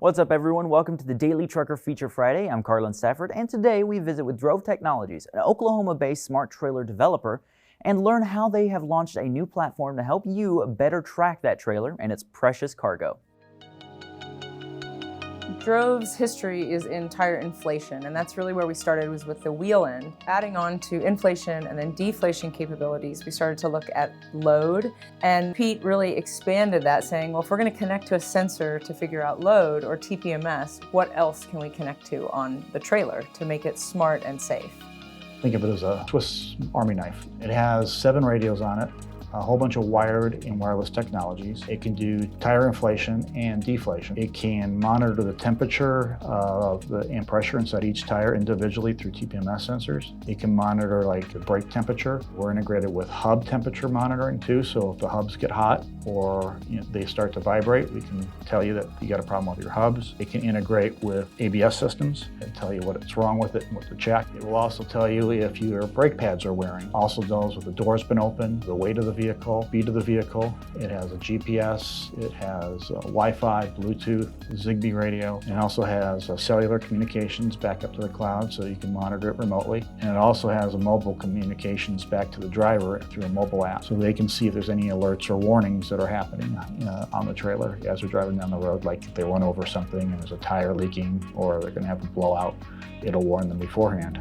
What's up, everyone? Welcome to the Daily Trucker Feature Friday. I'm Carlin Stafford, and today we visit with Drov Technologies, an Oklahoma-based smart trailer developer, and learn how they have launched a new platform to help you better track that trailer and its precious cargo. Drov's history is in tire inflation, and that's really where we started, was with the wheel end. Adding on to inflation and then deflation capabilities, we started to look at load, and Pete really expanded that, saying, well, if we're going to connect to a sensor to figure out load, or TPMS, what else can we connect to on the trailer to make it smart and safe? Think of it as a Swiss Army knife. It has 7 radios on it, a whole bunch of wired and wireless technologies. It can do tire inflation and deflation. It can monitor the temperature and pressure inside each tire individually through TPMS sensors. It can monitor like the brake temperature. We're integrated with hub temperature monitoring too, so if the hubs get hot or they start to vibrate, we can tell you that you got a problem with your hubs. It can integrate with ABS systems and tell you what's wrong with it and what to check. It will also tell you if your brake pads are wearing. Also knows if the door's been opened, the weight of the vehicle, speed of the vehicle. It has a GPS, it has Wi-Fi, Bluetooth, Zigbee radio, and it also has cellular communications back up to the cloud so you can monitor it remotely. And it also has a mobile communications back to the driver through a mobile app so they can see if there's any alerts or warnings that are happening on the trailer as they're driving down the road, like if they run over something and there's a tire leaking or they're going to have a blowout, it'll warn them beforehand.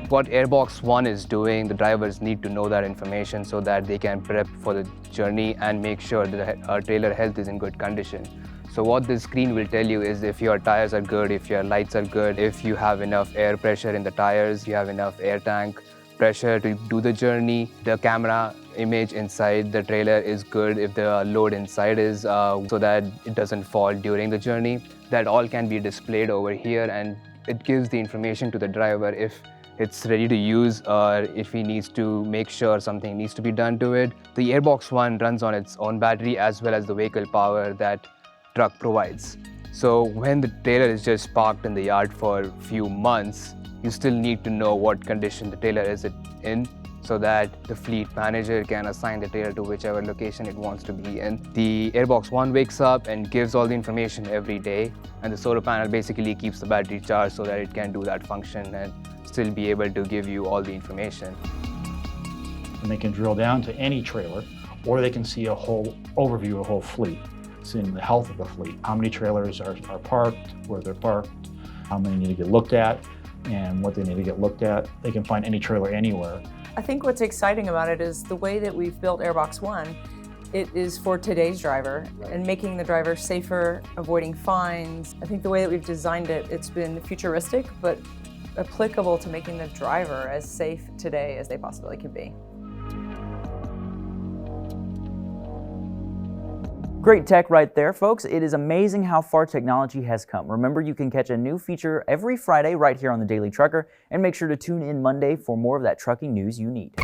What Airbox One is doing, the drivers need to know that information so that they can prep for the journey and make sure that our trailer health is in good condition. So what this screen will tell you is if your tires are good, if your lights are good, if you have enough air pressure in the tires, you have enough air tank pressure to do the journey, the camera image inside the trailer is good, if the load inside is so that it doesn't fall during the journey. That all can be displayed over here, and it gives the information to the driver if it's ready to use or if he needs to make sure something needs to be done to it. The Airbox One runs on its own battery as well as the vehicle power that truck provides. So when the trailer is just parked in the yard for a few months, you still need to know what condition the trailer is in so that the fleet manager can assign the trailer to whichever location it wants to be in. The Airbox One wakes up and gives all the information every day, and the solar panel basically keeps the battery charged so that it can do that function and still be able to give you all the information. And they can drill down to any trailer, or they can see a whole overview of the whole fleet, seeing the health of the fleet, how many trailers are parked, where they're parked, how many need to get looked at, and what they need to get looked at. They can find any trailer anywhere. I think what's exciting about it is the way that we've built Airbox One. It is for today's driver and making the driver safer, avoiding fines. I think the way that we've designed it, it's been futuristic, but applicable to making the driver as safe today as they possibly can be. Great tech right there, folks. It is amazing how far technology has come. Remember, you can catch a new feature every Friday right here on the Daily Trucker, and make sure to tune in Monday for more of that trucking news you need.